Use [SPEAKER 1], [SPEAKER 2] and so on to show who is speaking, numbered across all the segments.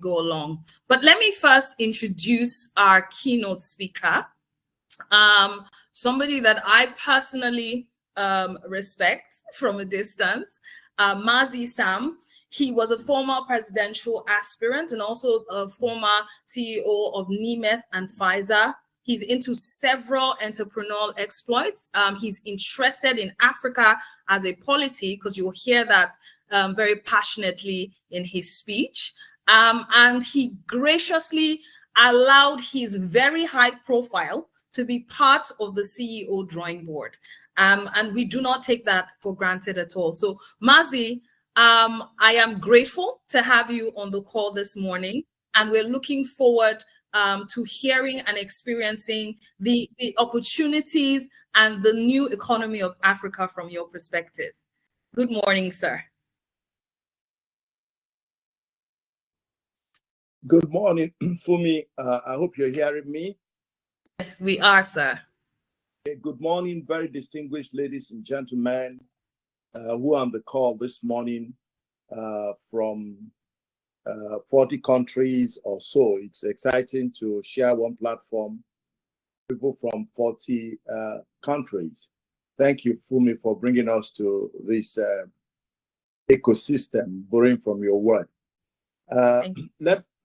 [SPEAKER 1] go along. But let me first introduce our keynote speaker, somebody that I personally respect from a distance, Mazi Sam. He was a former presidential aspirant and also a former CEO of Nemeth and Pfizer. He's into several entrepreneurial exploits. He's interested in Africa as a polity, because you'll hear that very passionately in his speech. And he graciously allowed his very high profile to be part of the CEO drawing board. And we do not take that for granted at all. So Mazi, I am grateful to have you on the call this morning, and we're looking forward to hearing and experiencing the opportunities and the new economy of Africa from your perspective. Good morning, sir.
[SPEAKER 2] Good morning, Fumi. I hope you're hearing me.
[SPEAKER 1] Yes, we are, sir.
[SPEAKER 2] Good morning, very distinguished ladies and gentlemen who are on the call this morning from 40 countries or so. It's exciting to share one platform, people from 40 countries. Thank you, Fumi, for bringing us to this ecosystem, borrowing from your word.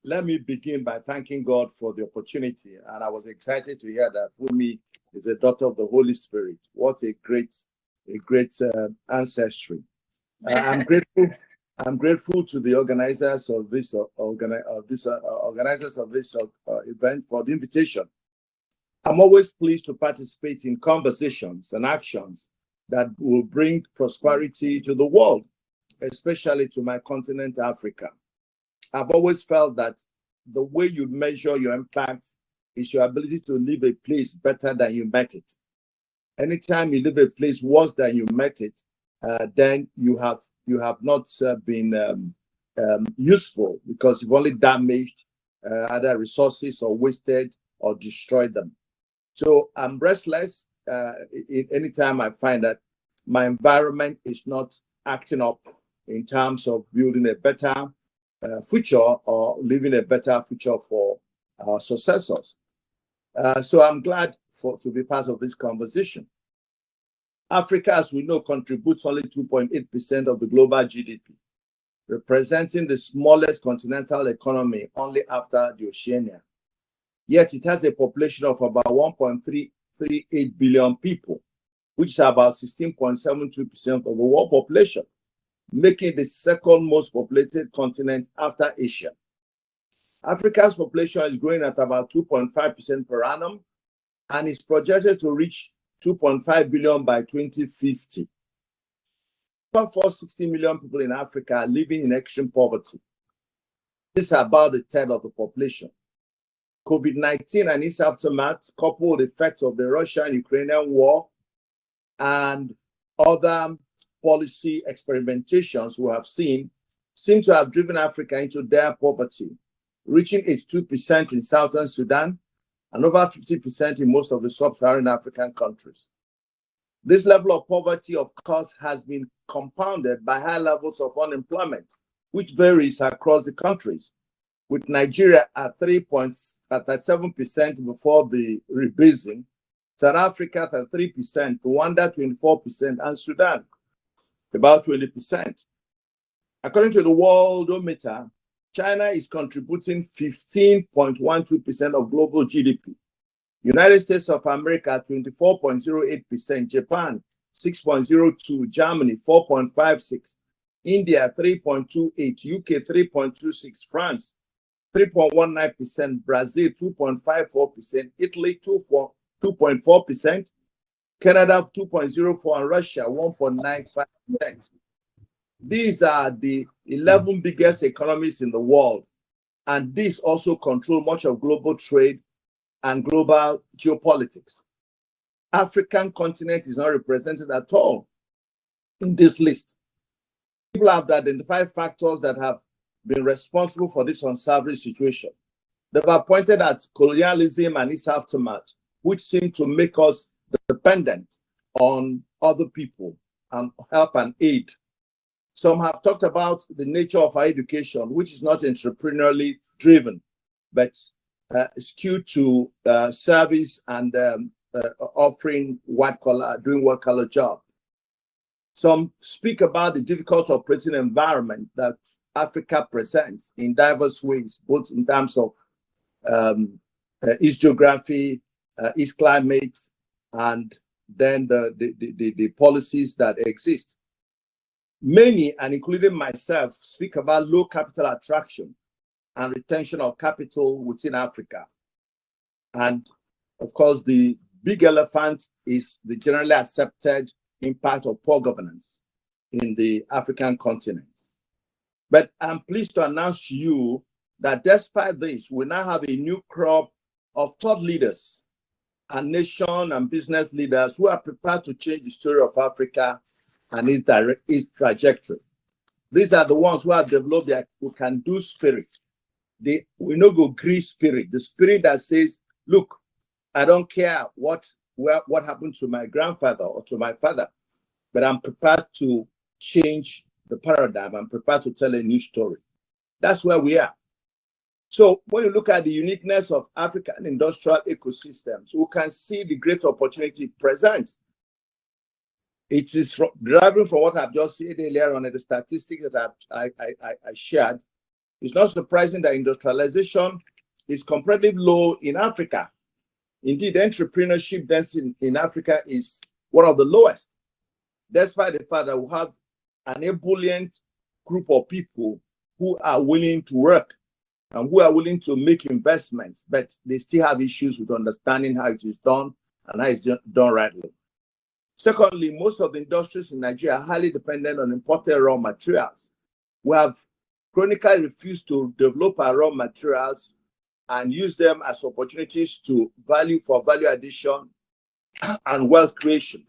[SPEAKER 2] Let me begin by thanking God for the opportunity. And I was excited to hear that Fumi is a daughter of the Holy Spirit. What a great ancestry. I'm grateful to the organizers of this event for the invitation. I'm always pleased to participate in conversations and actions that will bring prosperity to the world, especially to my continent, Africa. I've always felt that the way you measure your impact is your ability to leave a place better than you met it. Anytime you leave a place worse than you met it, then you have not been useful, because you've only damaged either resources or wasted or destroyed them. So I'm restless anytime I find that my environment is not acting up in terms of building a better future or leaving a better future for our successors. So I'm glad to be part of this conversation. Africa, as we know, contributes only 2.8% of the global GDP, representing the smallest continental economy only after the Oceania. Yet it has a population of about 1.338 billion people, which is about 16.72% of the world population, making it the second most populated continent after Asia. Africa's population is growing at about 2.5% per annum and is projected to reach 2.5 billion by 2050. About 460 million people in Africa are living in extreme poverty. This is about a third of the population. COVID-19 and its aftermath, coupled with the effects of the Russian-Ukrainian war and other policy experimentations we have seen, seem to have driven Africa into dire poverty, reaching 82% in southern Sudan and over 50% in most of the sub-Saharan African countries. This level of poverty, of course, has been compounded by high levels of unemployment, which varies across the countries, with Nigeria at 3.7% before the rebasing, South Africa at 3%, Rwanda 24%, and Sudan about 20%. According to the Worldometer, China is contributing 15.12% of global GDP. United States of America 24.08%, Japan 6.02%, Germany 4.56%, India 3.28%, UK 3.26%, France 3.19%, Brazil 2.54%, Italy 2.4%, Canada 2.04%, and Russia 1.95%. These are the 11 biggest economies in the world, and these also control much of global trade and global geopolitics. African continent is not represented at all in this list. People have identified factors that have been responsible for this unsavory situation. They've pointed at colonialism and its aftermath, which seem to make us dependent on other people and help and aid. Some have talked about the nature of our education, which is not entrepreneurially driven, but skewed to service and offering doing white collar job. Some speak about the difficult operating environment that Africa presents in diverse ways, both in terms of its geography, its climate, and then the policies that exist. Many, and including myself, speak about low capital attraction and retention of capital within Africa. And of course, the big elephant is the generally accepted impact of poor governance in the African continent. But I'm pleased to announce to you that despite this, we now have a new crop of thought leaders and nation and business leaders who are prepared to change the story of Africa and its trajectory. These are the ones who have developed their "we can do" spirit. We no go gree spirit, the spirit that says, look, I don't care what happened to my grandfather or to my father, but I'm prepared to change the paradigm. I'm prepared to tell a new story. That's where we are. So when you look at the uniqueness of African industrial ecosystems, we can see the great opportunity it presents. It is deriving from what I've just said earlier on, the statistics that I shared. It's not surprising that industrialization is comparatively low in Africa. Indeed, entrepreneurship density in Africa is one of the lowest, despite the fact that we have an ebullient group of people who are willing to work and who are willing to make investments, but they still have issues with understanding how it is done and how it's done rightly. Secondly, most of the industries in Nigeria are highly dependent on imported raw materials. We have chronically refused to develop our raw materials and use them as opportunities for value addition and wealth creation.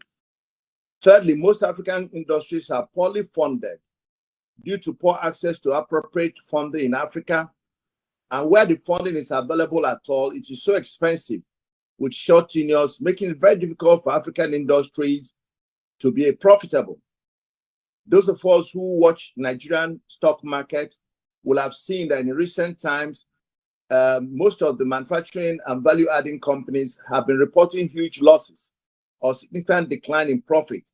[SPEAKER 2] Thirdly, most African industries are poorly funded due to poor access to appropriate funding in Africa. And where the funding is available at all, it is so expensive with short tenures, making it very difficult for African industries to be profitable. Those of us who watch Nigerian stock market will have seen that in recent times, most of the manufacturing and value-adding companies have been reporting huge losses or significant decline in profit,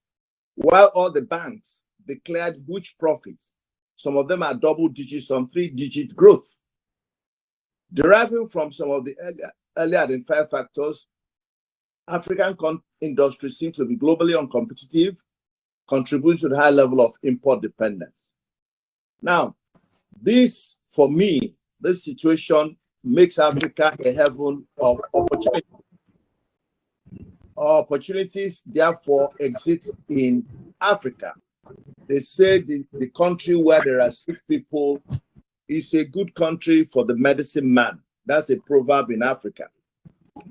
[SPEAKER 2] while all the banks declared huge profits. Some of them are double digits, some 3-digit growth. Deriving from some of the earlier identified factors, African industries seem to be globally uncompetitive, contributing to the high level of import dependence. Now, this, for me, this situation makes Africa a heaven of opportunity. Opportunities, therefore, exist in Africa. They say the country where there are sick people is a good country for the medicine man. That's a proverb in Africa.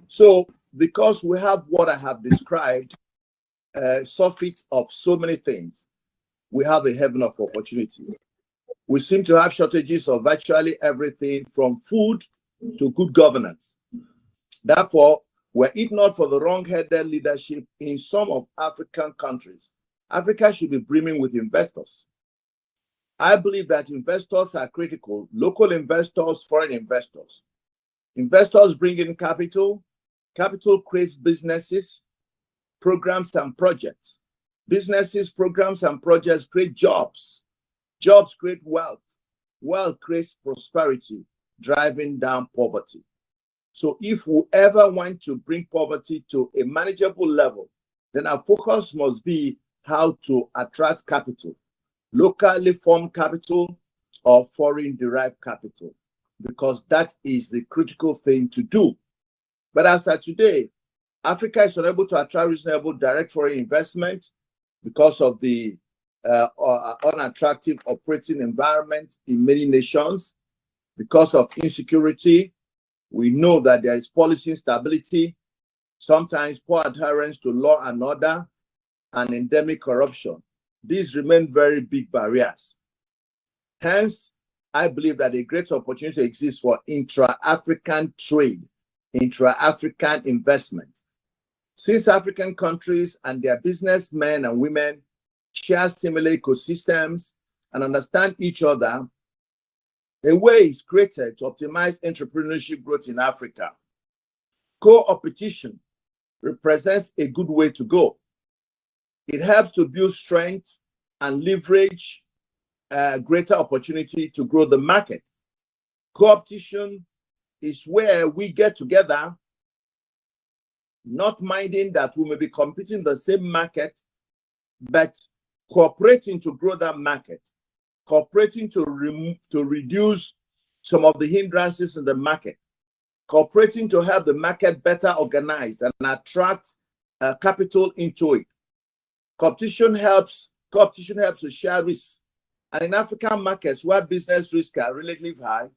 [SPEAKER 2] So, because we have what I have described, suffix of so many things, we have a heaven of opportunity. We seem to have shortages of virtually everything from food to good governance. Therefore, were it not for the wrong-headed leadership in some of African countries, Africa should be brimming with investors. I believe that investors are critical, local investors, foreign investors. Investors bring in capital, capital creates businesses, programs and projects. Businesses, programs and projects create jobs. Jobs create wealth. Wealth creates prosperity, driving down poverty. So if we ever want to bring poverty to a manageable level, then our focus must be how to attract capital, locally formed capital or foreign derived capital, because that is the critical thing to do. But as of today, Africa is unable to attract reasonable direct foreign investment because of the unattractive operating environment in many nations, because of insecurity. We know that there is policy instability, sometimes poor adherence to law and order, and endemic corruption. These remain very big barriers. Hence, I believe that a great opportunity exists for intra-African trade, intra-African investment. Since African countries and their businessmen and women share similar ecosystems, and understand each other, a way is created to optimize entrepreneurship growth in Africa. Co-opetition represents a good way to go. It helps to build strength and leverage greater opportunity to grow the market. Co-opetition is where we get together, not minding that we may be competing in the same market, but cooperating to grow that market, cooperating to reduce some of the hindrances in the market, cooperating to help the market better organized and attract capital into it. Competition helps to share risks. And in African markets where business risks are relatively high,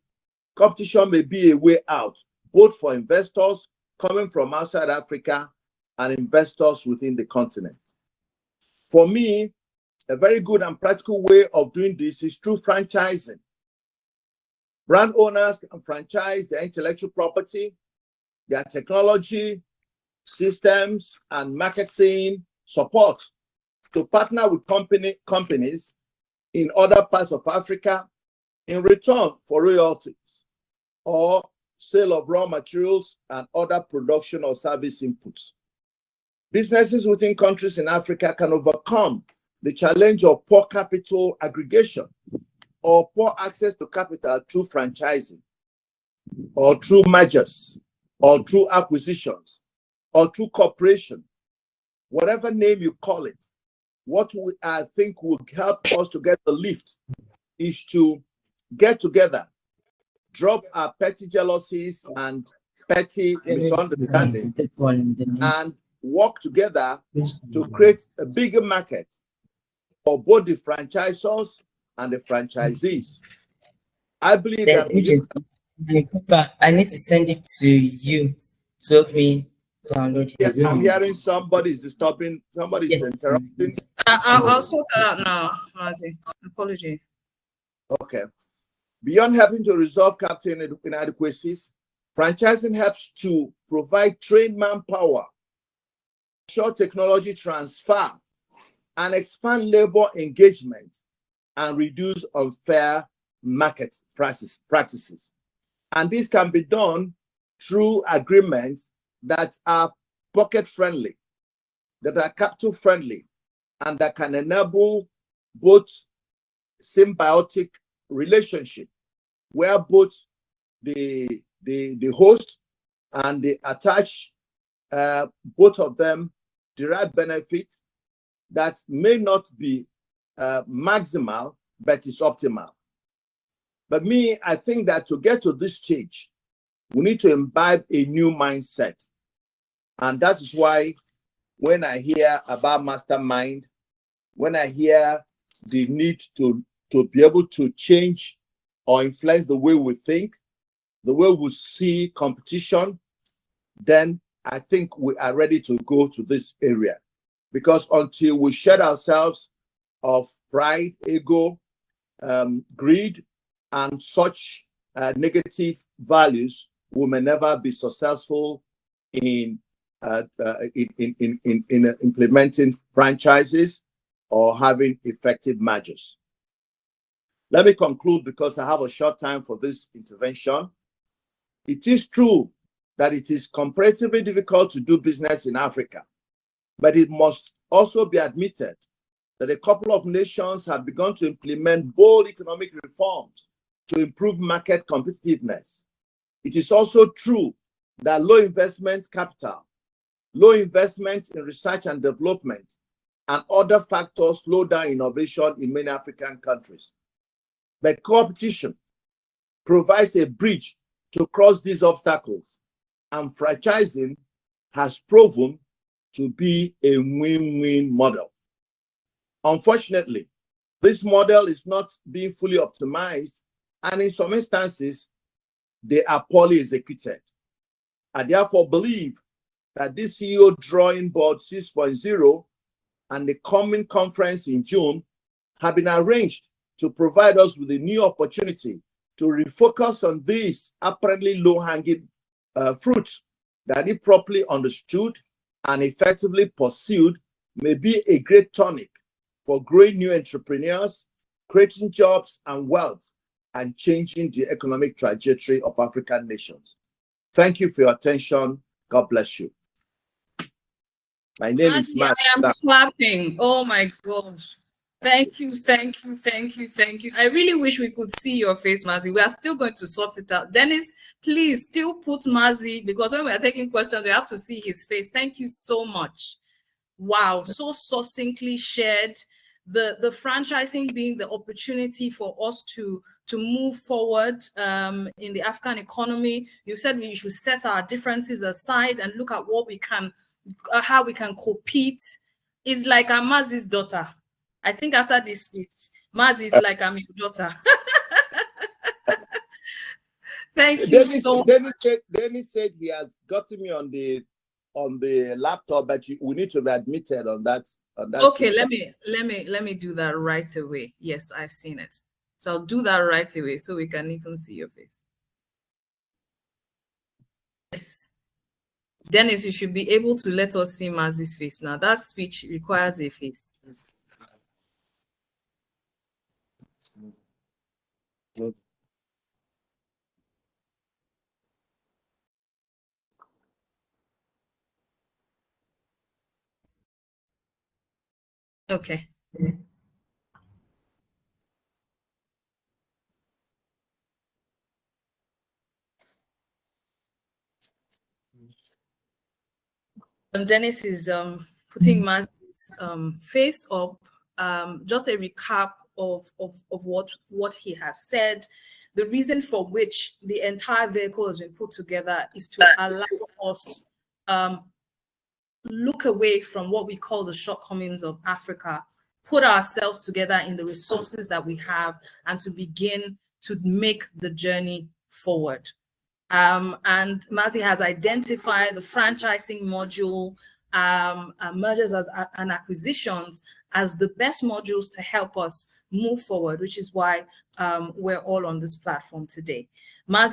[SPEAKER 2] competition may be a way out, both for investors coming from outside Africa and investors within the continent. For me, a very good and practical way of doing this is through franchising. Brand owners can franchise their intellectual property, their technology, systems, and marketing support to partner with companies in other parts of Africa in return for royalties or sale of raw materials and other production or service inputs. Businesses within countries in Africa can overcome the challenge of poor capital aggregation or poor access to capital through franchising or through mergers or through acquisitions or through cooperation, whatever name you call it. What I think will help us to get the lift is to get together, drop our petty jealousies and petty misunderstanding, and work together to create a bigger market for both the franchisors and the franchisees. I believe that
[SPEAKER 3] I need to send it to you to help me download it.
[SPEAKER 2] Yes, I'm hearing somebody's disturbing, somebody's interrupting.
[SPEAKER 1] I'll sort that out now, Mazi. Apology.
[SPEAKER 2] Okay. Beyond helping to resolve capital inadequacies, franchising helps to provide trained manpower, ensure technology transfer, and expand labor engagement and reduce unfair market practices. And this can be done through agreements that are pocket-friendly, that are capital-friendly, and that can enable both symbiotic relationship, where both the host and the attached, both of them derive benefit that may not be maximal, but is optimal. But I think that to get to this stage, we need to imbibe a new mindset. And that is why when I hear about mastermind, when I hear the need to be able to change or influence the way we think, the way we see competition, then I think we are ready to go to this area. Because until we shed ourselves of pride, ego, greed, and such negative values, we may never be successful in implementing franchises or having effective mergers. Let me conclude because I have a short time for this intervention. It is true that it is comparatively difficult to do business in Africa, but it must also be admitted that a couple of nations have begun to implement bold economic reforms to improve market competitiveness. It is also true that low investment capital, low investment in research and development, and other factors slow down innovation in many African countries. But competition provides a bridge to cross these obstacles, and franchising has proven to be a win-win model. Unfortunately, this model is not being fully optimized, and in some instances, they are poorly executed. I therefore believe that this CEO Drawing Board 6.0 and the coming conference in June have been arranged to provide us with a new opportunity to refocus on these apparently low-hanging fruits that, if properly understood and effectively pursued, may be a great tonic for growing new entrepreneurs creating jobs and wealth, and changing the economic trajectory of African nations. Thank you for your attention. God bless you. My name is
[SPEAKER 1] Mazi,
[SPEAKER 2] Mazi.
[SPEAKER 1] I am clapping. Oh my gosh. Thank you, thank you, thank you, thank you. I really wish we could see your face, Mazi. We are still going to sort it out. Dennis, please still put Mazi, because when we are taking questions, we have to see his face. Thank you so much. Wow, so succinctly shared. The franchising being the opportunity for us to move forward in the African economy. You said we should set our differences aside and look at what we can, how we can compete. It's like I'm Mazi's daughter. I think after this speech, Mazi is like I'm your daughter. Thank you so much.
[SPEAKER 2] Dennis said he has gotten me on the laptop, but we need to be admitted on that.
[SPEAKER 1] Okay,
[SPEAKER 2] system.
[SPEAKER 1] let me do that right away. Yes, I've seen it. So I'll do that right away so we can even see your face. Yes. Dennis, you should be able to let us see Mazi's face now. That speech requires a face. Okay. Dennis is putting Mazi's face up. Just a recap of what he has said. The reason for which the entire vehicle has been put together is to allow us look away from what we call the shortcomings of Africa, put ourselves together in the resources that we have, and to begin to make the journey forward. And Mazi has identified the franchising module, mergers and acquisitions as the best modules to help us move forward, which is why we're all on this platform today. Mazi